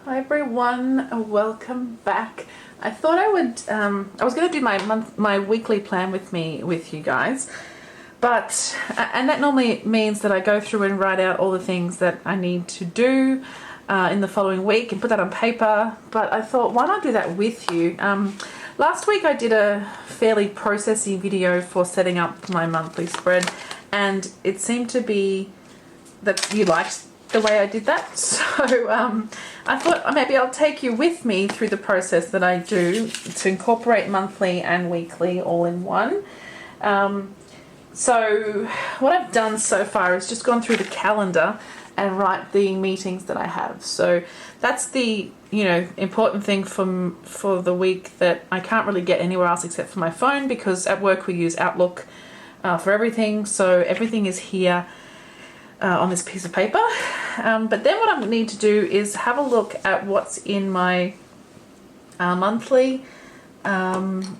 Hi everyone, welcome back. I thought I would, I was going to do my weekly plan with you guys, but, and that normally means that I go through and write out all the things that I need to do in the following week and put that on paper, but I thought, why not do that with you? Last week I did a fairly processy video for setting up my monthly spread, and it seemed to be that you liked the way I did that, so I thought maybe I'll take you with me through the process that I do to incorporate monthly and weekly all in one. So what I've done so far is just gone through the calendar and write the meetings that I have. So that's the important thing for the week that I can't really get anywhere else except for my phone, because at work we use Outlook for everything, so everything is here on this piece of paper. But then what I need to do is have a look at what's in my monthly and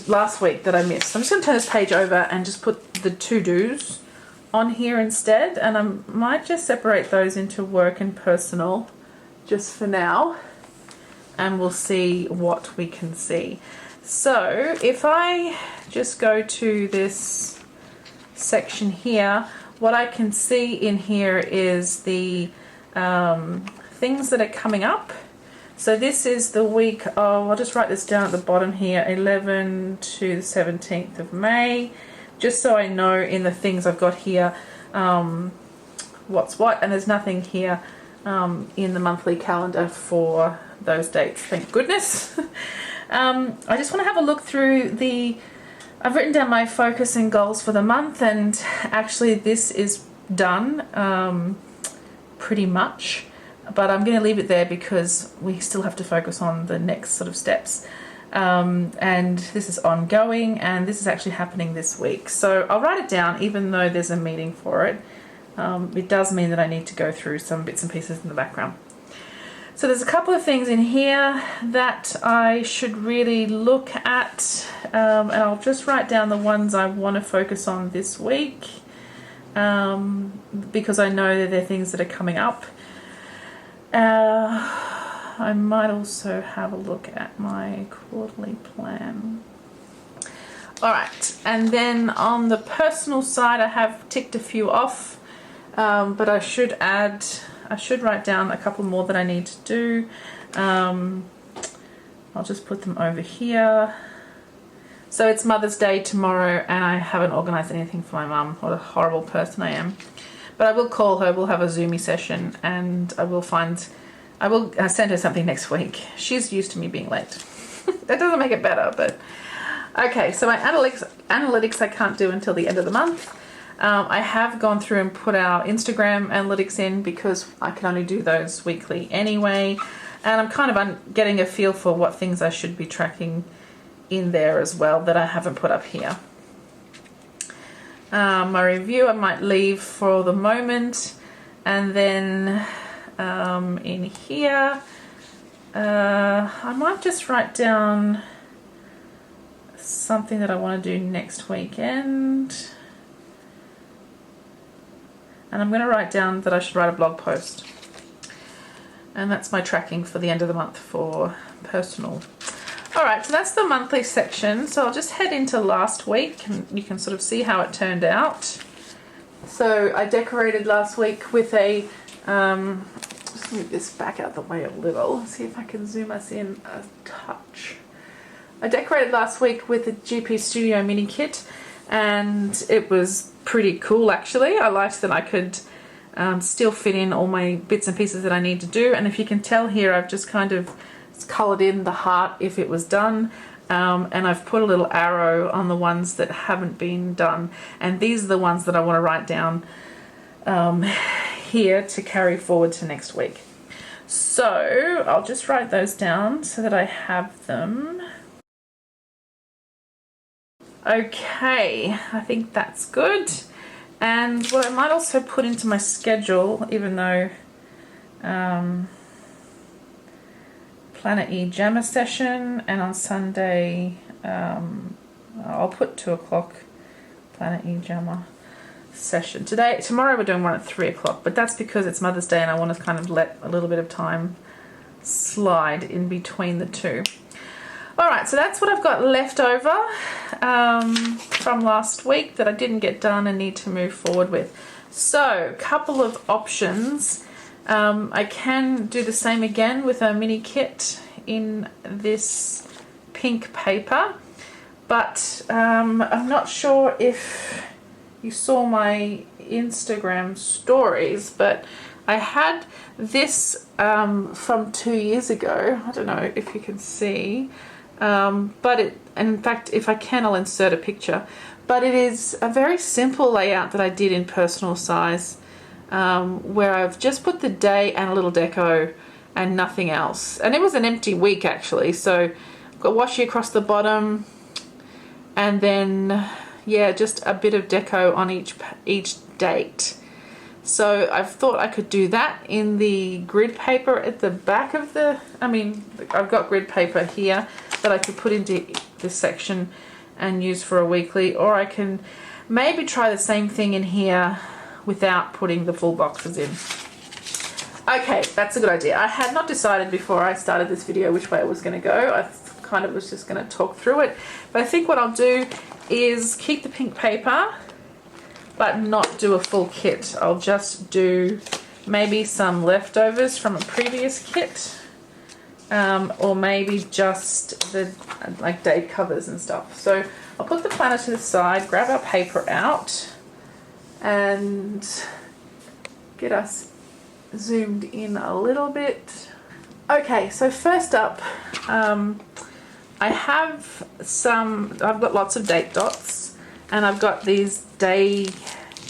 last week that I missed. So I'm just going to turn this page over and just put the to-dos on here instead, and I might just separate those into work and personal just for now, and we'll see what we can see. So if I just go to this section here, what I can see in here is the things that are coming up. So this is the week of, I'll just write this down at the bottom here, 11 to the 17th of May, just so I know in the things I've got here what's what, and there's nothing here in the monthly calendar for those dates, thank goodness. I just want to have a look through I've written down my focus and goals for the month, and actually this is done pretty much, but I'm going to leave it there because we still have to focus on the next sort of steps, and this is ongoing, and this is actually happening this week. So I'll write it down even though there's a meeting for it. It does mean that I need to go through some bits and pieces in the background. So there's a couple of things in here that I should really look at, and I'll just write down the ones I want to focus on this week, because I know that they're things that are coming up. I might also have a look at my quarterly plan. Alright, and then on the personal side I have ticked a few off, but I should write down a couple more that I need to do. I'll just put them over here. So it's Mother's Day tomorrow, and I haven't organised anything for my mum. What a horrible person I am. But I will call her, we'll have a Zoomy session, and I will send her something next week. She's used to me being late. That doesn't make it better, but... Okay, so my analytics I can't do until the end of the month. I have gone through and put our Instagram analytics in because I can only do those weekly anyway, and I'm kind of getting a feel for what things I should be tracking in there as well that I haven't put up here. My review I might leave for the moment, and then in here I might just write down something that I want to do next weekend. And I'm going to write down that I should write a blog post. And that's my tracking for the end of the month for personal. Alright, so that's the monthly section. So I'll just head into last week, and you can sort of see how it turned out. So I decorated last week with a, just move this back out the way a little, see if I can zoom us in a touch. I decorated last week with a GP Studio mini kit, and it was pretty cool actually. I liked that I could still fit in all my bits and pieces that I need to do, and if you can tell here I've just kind of coloured in the heart if it was done, and I've put a little arrow on the ones that haven't been done, and these are the ones that I want to write down here to carry forward to next week. So I'll just write those down so that I have them. Okay, I think that's good. And what I might also put into my schedule, even though Planet E Jammer session, and on Sunday I'll put 2 o'clock Planet E Jammer. session. Tomorrow we're doing one at 3 o'clock, but that's because it's Mother's Day and I want to kind of let a little bit of time slide in between the two. Alright, so that's what I've got left over from last week that I didn't get done and need to move forward with. So, couple of options. I can do the same again with a mini kit in this pink paper, but I'm not sure if you saw my Instagram stories, but I had this from 2 years ago. I don't know if you can see. But in fact, if I can, I'll insert a picture. But it is a very simple layout that I did in personal size, where I've just put the day and a little deco and nothing else. And it was an empty week actually, so I've got washi across the bottom, and then yeah, just a bit of deco on each date. So I've thought I could do that in the grid paper at the back of I've got grid paper here that I could put into this section and use for a weekly, or I can maybe try the same thing in here without putting the full boxes in. Okay, that's a good idea. I had not decided before I started this video which way I was going to go. I kind of was just going to talk through it, but I think what I'll do is keep the pink paper but not do a full kit. I'll just do maybe some leftovers from a previous kit, or maybe just the date covers and stuff. So I'll put the planner to the side, grab our paper out, and get us zoomed in a little bit. Okay, so first up, I've got lots of date dots, and I've got these day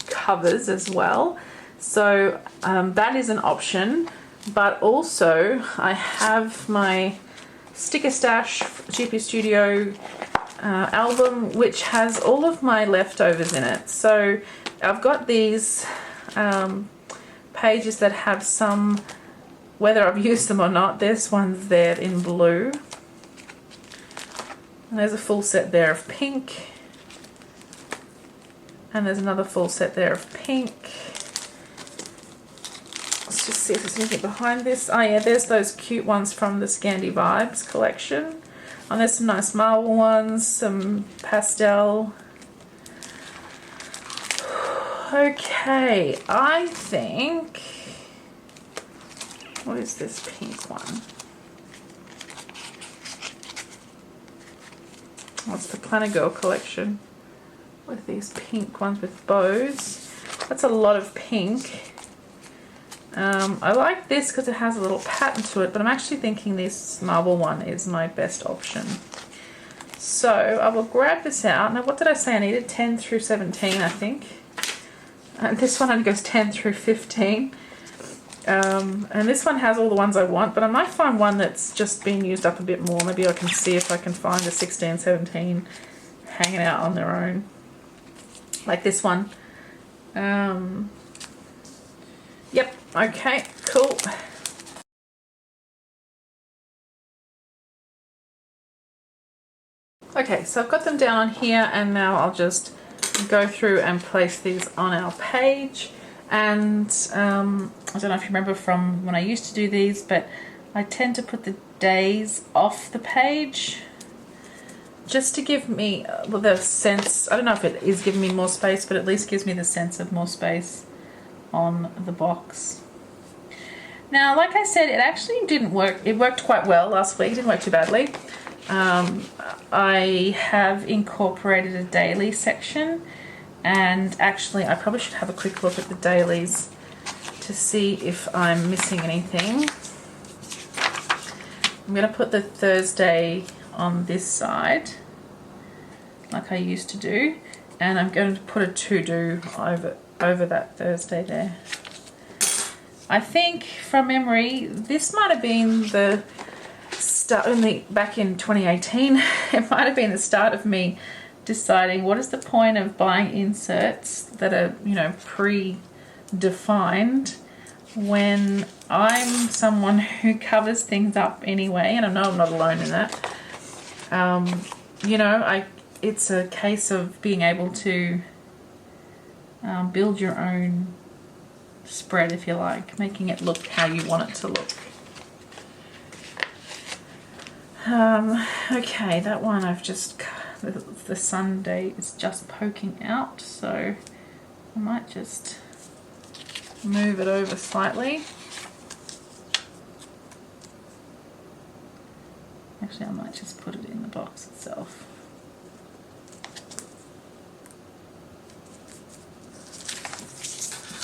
covers as well. So that is an option. But also I have my Sticker Stash GP Studio album, which has all of my leftovers in it. So I've got these pages that have some, whether I've used them or not. There's ones there in blue, and there's a full set there of pink, and there's another full set there of pink. Let's just see if there's anything behind this. Oh yeah, there's those cute ones from the Scandi Vibes collection. And there's some nice marble ones, some pastel. Okay, I think, what is this pink one? What's the Planner Girl collection with these pink ones with bows? That's a lot of pink. I like this because it has a little pattern to it, but I'm actually thinking this marble one is my best option. So I will grab this out. Now what did I say I needed? 10 through 17, I think. And this one only goes 10 through 15. And this one has all the ones I want, but I might find one that's just been used up a bit more. Maybe I can see if I can find the 16, 17 hanging out on their own. Like this one. Yep, okay, cool. Okay, so I've got them down on here, and now I'll just go through and place these on our page. And I don't know if you remember from when I used to do these, but I tend to put the days off the page just to give me the sense, I don't know if it is giving me more space, but at least gives me the sense of more space on the box. Now, like I said, it actually didn't work. It worked quite well last week. It didn't work too badly. I have incorporated a daily section, and actually I probably should have a quick look at the dailies to see if I'm missing anything. I'm going to put the Thursday on this side like I used to do, and I'm going to put a to-do over that Thursday there. I think from memory this might have been the start, only back in 2018, it might have been the start of me deciding what is the point of buying inserts that are, you know, pre-defined when I'm someone who covers things up anyway, and I know I'm not alone in that. You know, it's a case of being able to build your own spread if you like, making it look how you want it to look. Okay, that one I've just, the Sunday is just poking out, so I might just move it over slightly. Actually, I might just put it in the box itself.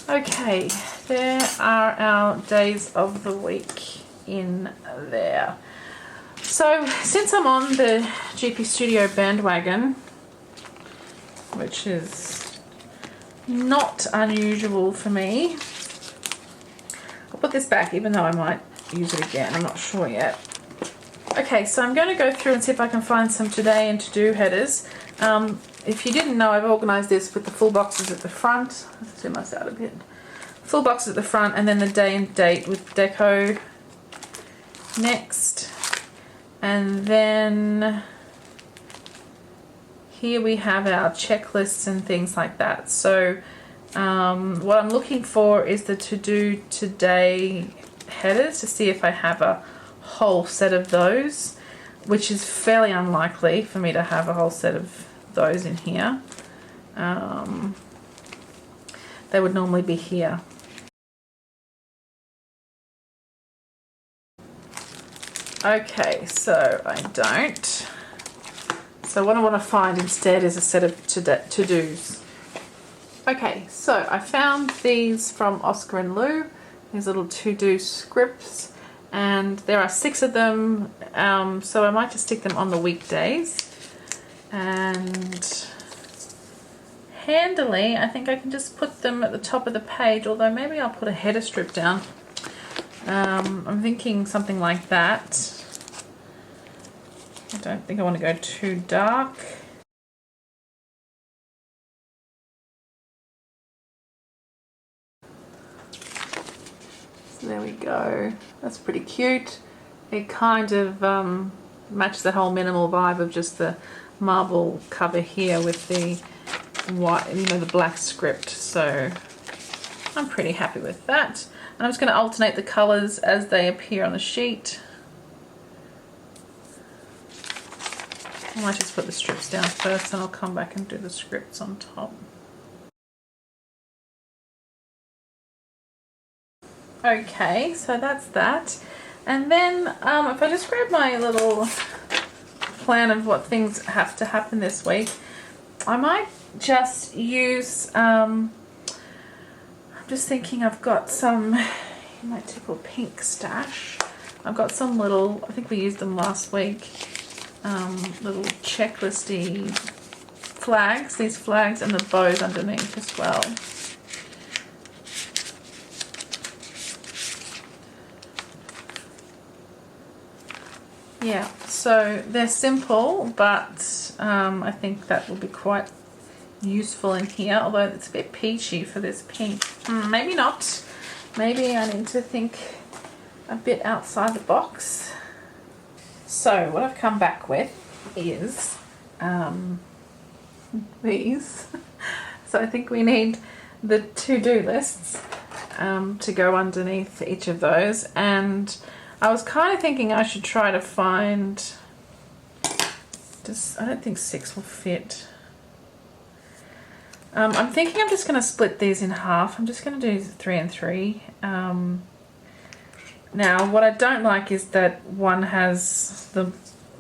Okay, there are our days of the week in there. So, since I'm on the GP Studio bandwagon, which is not unusual for me, I'll put this back even though I might use it again, I'm not sure yet. Okay, so I'm going to go through and see if I can find some today and to-do headers. If you didn't know, I've organised this with the full boxes at the front. Let's zoom us out a bit. Full boxes at the front, and then the day and date with deco next. And then here we have our checklists and things like that. So what I'm looking for is the to-do today headers to see if I have a whole set of those, which is fairly unlikely for me to have a whole set of those in here. They would normally be here. Okay, so I don't. So what I want to find instead is a set of to-dos. Okay, so I found these from Oscar and Lou, these little to-do scripts, and there are 6 of them, so I might just stick them on the weekdays. And handily, I think I can just put them at the top of the page, although maybe I'll put a header strip down. I'm thinking something like that. I don't think I want to go too dark. So there we go. That's pretty cute. It kind of matches the whole minimal vibe of just the marble cover here with the white, you know, the black script. So I'm pretty happy with that. And I'm just going to alternate the colours as they appear on the sheet. I might just put the strips down first and I'll come back and do the scripts on top. Okay, so that's that. And then if I just grab my little plan of what things have to happen this week, I might just use, I'm just thinking I've got some, you might tickle pink stash. I've got some little, I think we used them last week, little checklisty flags, these flags and the bows underneath as well. Yeah, so they're simple, but I think that will be quite useful in here, although it's a bit peachy for this pink. Maybe not. Maybe I need to think a bit outside the box. So what I've come back with is these. So I think we need the to-do lists to go underneath each of those, and I was kind of thinking I should try to find, I don't think 6 will fit. I'm thinking I'm just going to split these in half. I'm just going to do 3 and 3. Now what I don't like is that one has the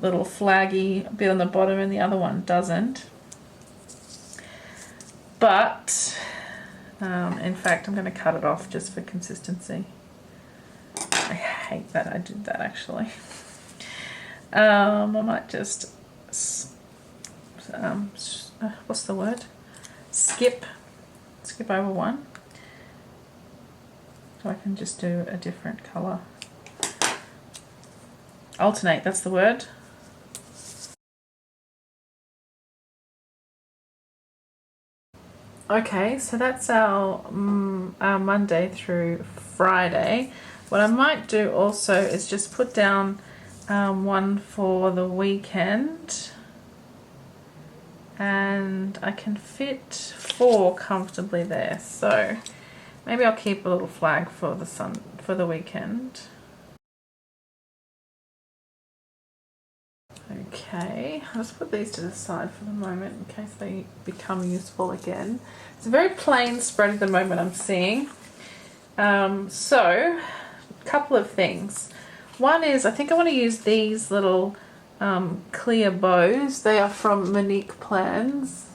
little flaggy bit on the bottom and the other one doesn't. But in fact I'm going to cut it off just for consistency. I hate that I did that actually. I might just, what's the word? Skip over one. So I can just do a different colour. Alternate, that's the word. Okay, so that's our Monday through Friday. What I might do also is just put down one for the weekend. and I can fit 4 comfortably there, so maybe I'll keep a little flag for the weekend. Okay, I'll just put these to the side for the moment in case they become useful again. It's a very plain spread at the moment I'm seeing. So, a couple of things. One is I think I want to use these little clear bows. They are from Monique Plans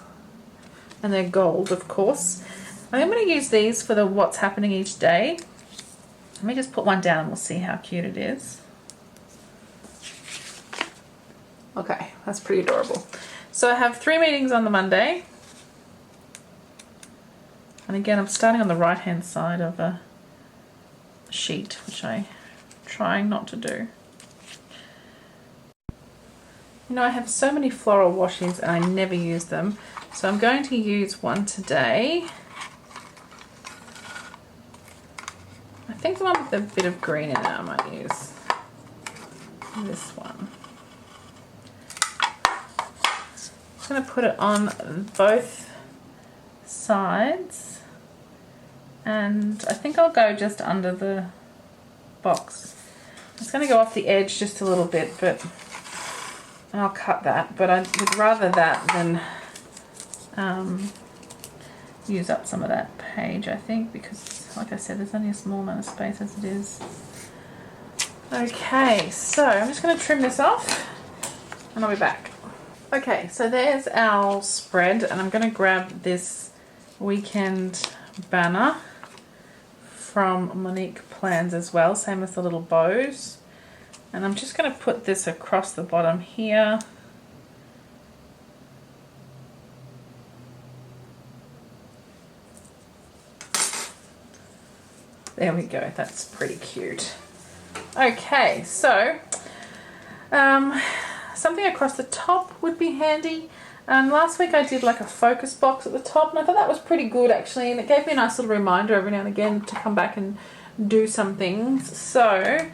and they're gold, of course. I'm going to use these for the what's happening each day. Let me just put one down and we'll see how cute it is. Okay, that's pretty adorable. So I have 3 meetings on the Monday. And again, I'm starting on the right hand side of a sheet, which I'm trying not to do. You know, I have so many floral washes and I never use them. So I'm going to use one today. I think the one with a bit of green in it I might use. This one. I'm going to put it on both sides, and I think I'll go just under the box. It's going to go off the edge just a little bit, but I'll cut that, but I would rather that than use up some of that page, I think, because like I said, there's only a small amount of space as it is. Okay, so I'm just going to trim this off and I'll be back. Okay, so there's our spread, and I'm going to grab this weekend banner from Monique Plans as well, same as the little bows. And I'm just going to put this across the bottom here. There we go, that's pretty cute. Okay, so something across the top would be handy. Last week I did like a focus box at the top, and I thought that was pretty good actually, and it gave me a nice little reminder every now and again to come back and do some things. So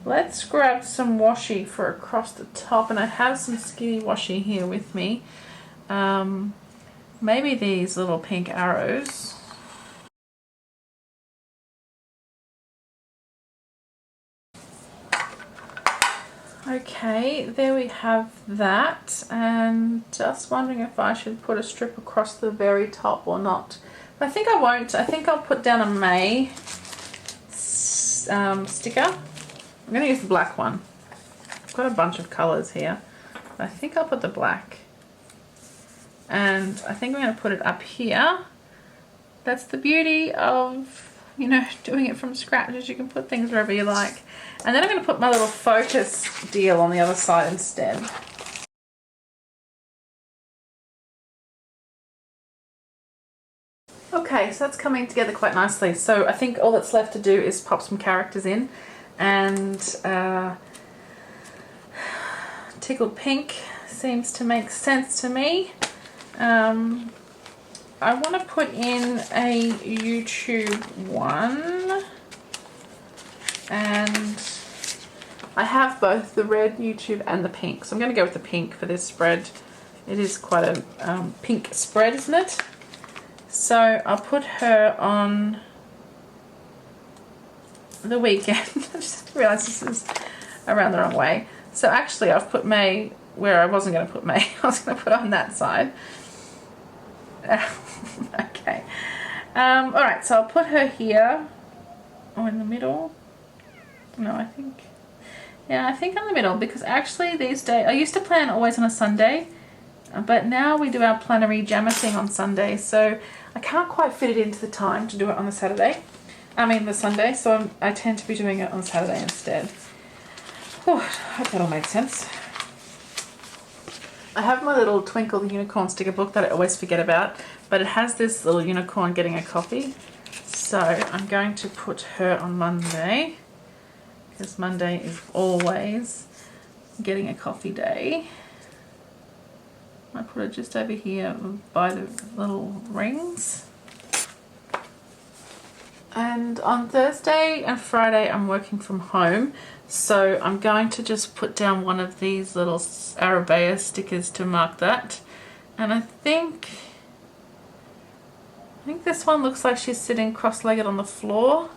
let's grab some washi for across the top, and I have some skinny washi here with me. Maybe these little pink arrows. Okay, there we have that, and just wondering if I should put a strip across the very top or not. But I think I won't. I think I'll put down a May sticker. I'm going to use the black one. I've got a bunch of colours here. I think I'll put the black. And I think I'm going to put it up here. That's the beauty of, you know, doing it from scratch, is you can put things wherever you like. And then I'm going to put my little focus deal on the other side instead. Okay, so that's coming together quite nicely. So I think all that's left to do is pop some characters in, and Tickled Pink seems to make sense to me. I want to put in a YouTube one, and I have both the red YouTube and the pink, so I'm going to go with the pink for this spread. It is quite a pink spread, isn't it? So I'll put her on the weekend. I just realised this is around the wrong way. So actually I've put May where I wasn't going to put May. I was going to put on that side. Okay. Alright, so I'll put her here. Oh, in the middle? No, I think... Yeah, I think in the middle, because actually these days... I used to plan always on a Sunday, but now we do our plenary jammer thing on Sunday, so I can't quite fit it into the time to do it on the Saturday. I mean the Sunday, so I tend to be doing it on Saturday instead. Oh, I hope that all made sense. I have my little Twinkle the Unicorn sticker book that I always forget about, but it has this little unicorn getting a coffee. So I'm going to put her on Monday, because Monday is always getting a coffee day. I put it just over here by the little rings. And on Thursday and Friday I'm working from home, so I'm going to just put down one of these little Arabea stickers to mark that. And I think this one looks like she's sitting cross-legged on the floor.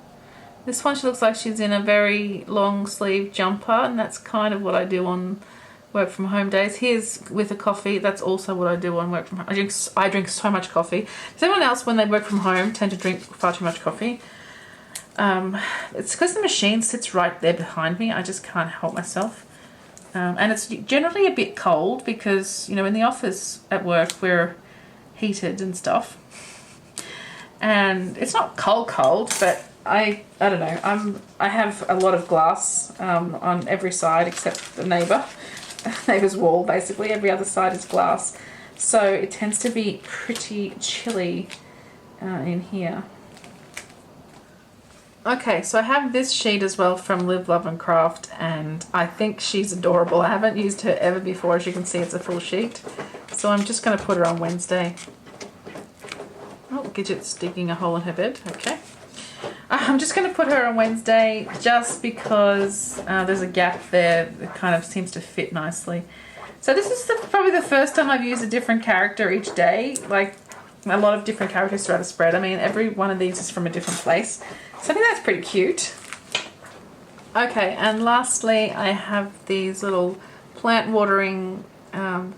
This one she looks like she's in a very long sleeve jumper, and that's kind of what I do on work from home days. Here's with a coffee. That's also what I do on work from home. I drink so much coffee. Does anyone else, when they work from home, tend to drink far too much coffee? It's because the machine sits right there behind me. I just can't help myself. And it's generally a bit cold because, you know, in the office at work we're heated and stuff. And it's not cold, but I don't know. I have a lot of glass on every side except the neighbour's wall. Basically, every other side is glass, so it tends to be pretty chilly in here. Okay, so I have this sheet as well from Live, Love and Craft, and I think she's adorable. I haven't used her ever before. As you can see, it's a full sheet, so I'm just going to put her on Wednesday. Oh, Gidget's digging a hole in her bed. Okay. I'm just going to put her on Wednesday just because there's a gap there that kind of seems to fit nicely. So this is probably the first time I've used a different character each day, like a lot of different characters throughout a spread. I mean, every one of these is from a different place. So I think that's pretty cute. Okay, and lastly, I have these little plant watering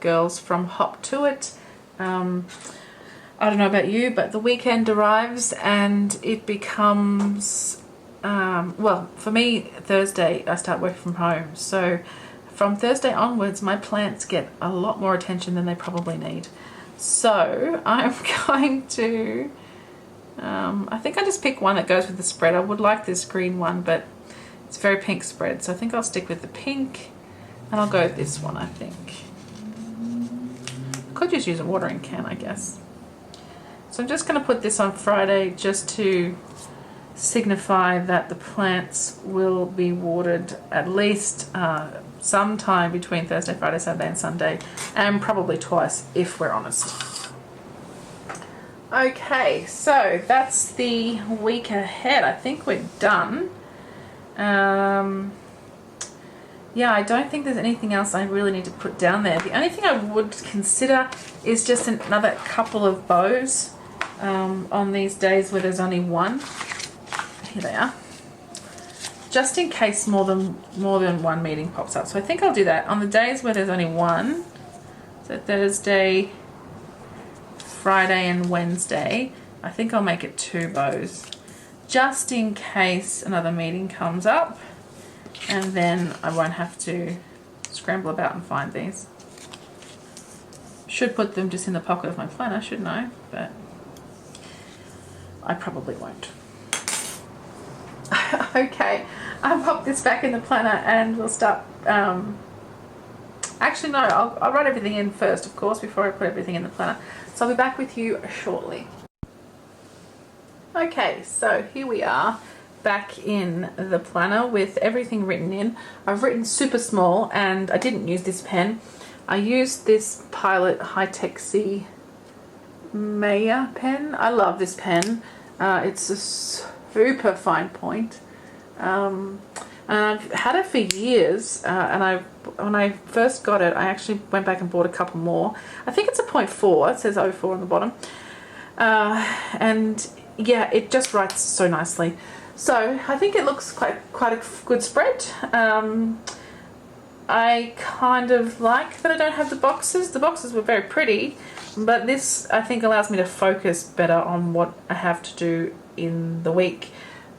girls from Hop to It. I don't know about you, but the weekend arrives and it becomes, well, for me, Thursday, I start working from home. So from Thursday onwards, my plants get a lot more attention than they probably need. So I'm going to, I think I just pick one that goes with the spread. I would like this green one, but it's a very pink spread. So I think I'll stick with the pink and I'll go with this one, I think. I could just use a watering can, I guess. So I'm just going to put this on Friday just to signify that the plants will be watered at least sometime between Thursday, Friday, Saturday and Sunday, and probably twice if we're honest. Okay, so that's the week ahead. I think we're done. Yeah, I don't think there's anything else I really need to put down there. The only thing I would consider is just another couple of bows on these days where there's only one. Here they are. Just in case more than one meeting pops up. So I think I'll do that. On the days where there's only one, so Thursday, Friday and Wednesday, I think I'll make it 2 bows. Just in case another meeting comes up, and then I won't have to scramble about and find these. Should put them just in the pocket of my planner, shouldn't I? But I probably won't. Okay, I'll pop this back in the planner and we'll start. Actually, no, I'll write everything in first, of course, before I put everything in the planner. So I'll be back with you shortly. Okay, so here we are back in the planner with everything written in. I've written super small and I didn't use this pen. I used this Pilot High-Tech C Maya pen. I love this pen. It's a super fine point. And I've had it for years, and when I first got it, I actually went back and bought a couple more. I think it's a 0.4. It says 0.4 on the bottom. And yeah, it just writes so nicely. So I think it looks quite a good spread. I kind of like that I don't have the boxes. The boxes were very pretty, but this I think allows me to focus better on what I have to do in the week.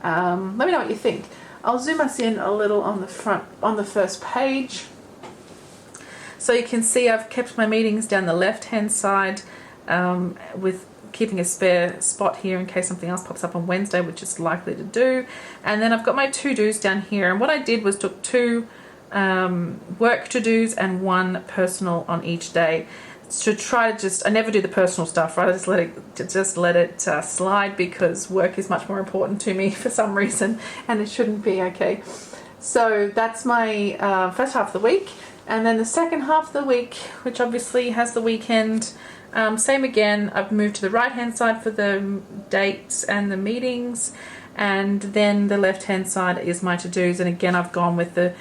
Let me know what you think. I'll zoom us in a little on the front, on the first page. So you can see I've kept my meetings down the left hand side with keeping a spare spot here in case something else pops up on Wednesday, which is likely to do. And then I've got my to-dos down here, and what I did was took 2 work to-dos and 1 personal on each day to try to just, I never do the personal stuff, right? I just let it slide because work is much more important to me for some reason, and it shouldn't be. Okay, so that's my first half of the week, and then the second half of the week, which obviously has the weekend, same again. I've moved to the right hand side for the dates and the meetings, and then the left hand side is my to-dos, and again I've gone with the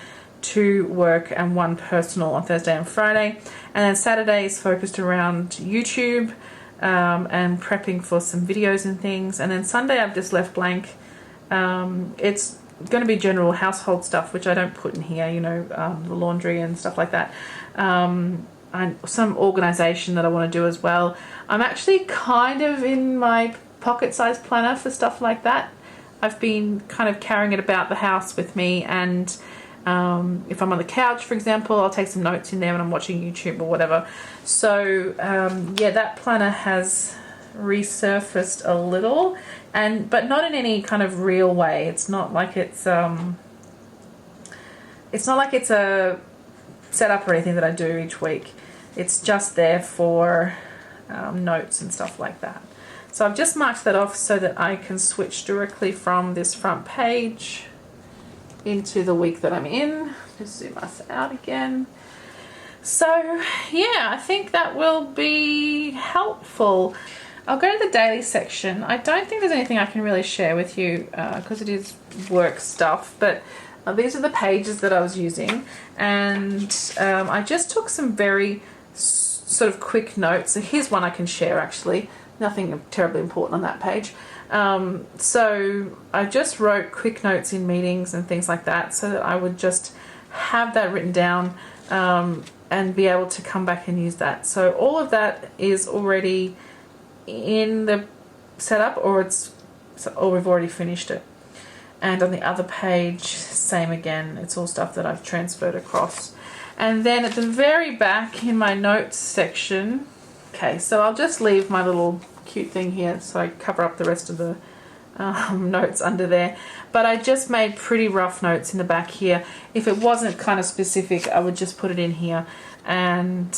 2 work and 1 personal on Thursday and Friday. And then Saturday is focused around YouTube and prepping for some videos and things. And then Sunday I've just left blank. It's going to be general household stuff, which I don't put in here, you know, the laundry and stuff like that. And some organization that I want to do as well. I'm actually kind of in my pocket-sized planner for stuff like that. I've been kind of carrying it about the house with me, and if I'm on the couch, for example, I'll take some notes in there when I'm watching YouTube or whatever. So yeah, that planner has resurfaced a little, but not in any kind of real way. It's not like it's not like it's a setup or anything that I do each week. It's just there for notes and stuff like that. So I've just marked that off so that I can switch directly from this front page into the week that I'm in. Just zoom us out again. So yeah, I think that will be helpful. I'll go to the daily section. I don't think there's anything I can really share with you because it is work stuff, but these are the pages that I was using, and I just took some very sort of quick notes. So here's one I can share actually. Nothing terribly important on that page. So I just wrote quick notes in meetings and things like that so that I would just have that written down and be able to come back and use that. So all of that is already in the setup, or we've already finished it. And on the other page, same again. It's all stuff that I've transferred across. And then at the very back in my notes section, okay, so I'll just leave my little cute thing here so I cover up the rest of the notes under there. But I just made pretty rough notes in the back here. If it wasn't kind of specific, I would just put it in here. And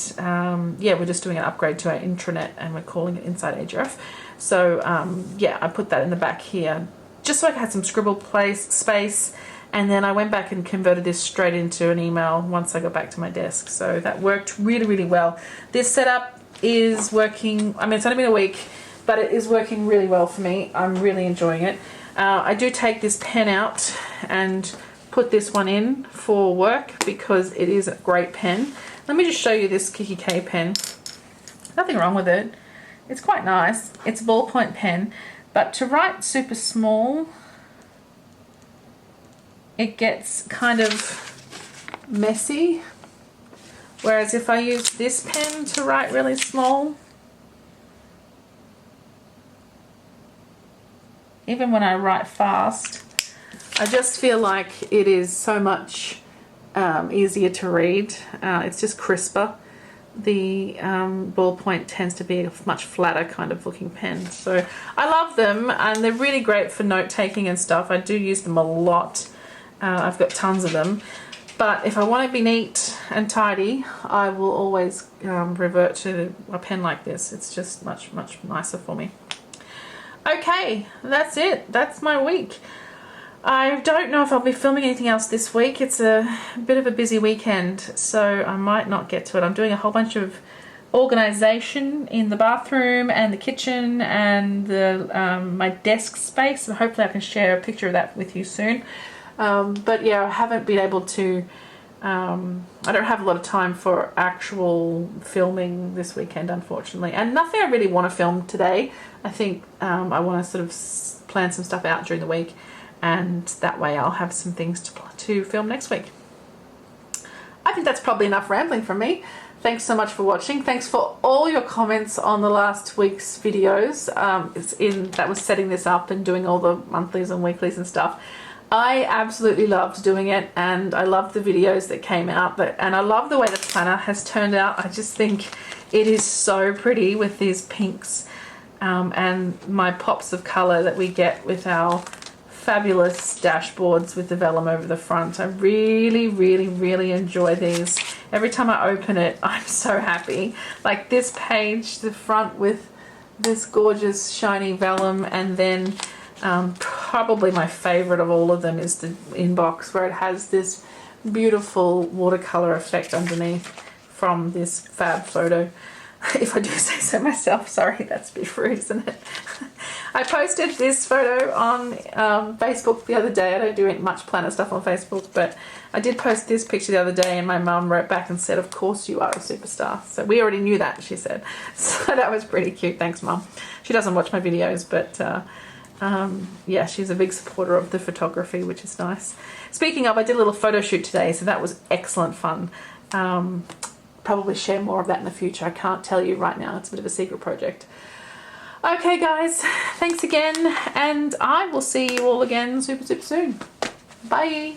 yeah, we're just doing an upgrade to our intranet and we're calling it Inside Ahrefs. So yeah, I put that in the back here just so I had some scribble space. And then I went back and converted this straight into an email once I got back to my desk. So that worked really, really well. This setup is working. I mean, it's only been a week, but it is working really well for me. I'm really enjoying it. I do take this pen out and put this one in for work because it is a great pen. Let me just show you this kikki.K pen. Nothing wrong with it. It's quite nice. It's a ballpoint pen, but to write super small, it gets kind of messy. Whereas if I use this pen to write really small, even when I write fast, I just feel like it is so much easier to read. It's just crisper. The ballpoint tends to be a much flatter kind of looking pen. So I love them, and they're really great for note taking and stuff. I do use them a lot. I've got tons of them. But if I want to be neat and tidy, I will always revert to a pen like this. It's just much, much nicer for me. Okay, that's it. That's my week. I don't know if I'll be filming anything else this week. It's a bit of a busy weekend, so I might not get to it. I'm doing a whole bunch of organisation in the bathroom and the kitchen and my desk space, and hopefully I can share a picture of that with you soon. But yeah, I haven't been able to, I don't have a lot of time for actual filming this weekend, unfortunately, and nothing I really want to film today. I think I want to sort of plan some stuff out during the week, and that way I'll have some things to film next week. I think that's probably enough rambling from me. Thanks so much for watching. Thanks for all your comments on the last week's videos. That was setting this up and doing all the monthlies and weeklies and stuff. I absolutely loved doing it, and I loved the videos that came out, and I love the way the planner has turned out. I just think it is so pretty with these pinks and my pops of colour that we get with our fabulous dashboards with the vellum over the front. I really, really, really enjoy these. Every time I open it, I'm so happy. Like this page, the front with this gorgeous shiny vellum, and then probably my favorite of all of them is the inbox, where it has this beautiful watercolor effect underneath from this fab photo. if I do say so myself. Sorry, that's a bit rude, isn't it? I posted this photo on Facebook the other day. I don't do much planner stuff on Facebook, but I did post this picture the other day, and my mum wrote back and said, of course you are a superstar. So we already knew that, she said. So that was pretty cute. Thanks, Mum. She doesn't watch my videos, but yeah, she's a big supporter of the photography, which is nice. Speaking of, I did a little photo shoot today, so that was excellent fun. Probably share more of that in the future. I can't tell you right now. It's a bit of a secret project. Okay, guys, thanks again, and I will see you all again super soon. Bye.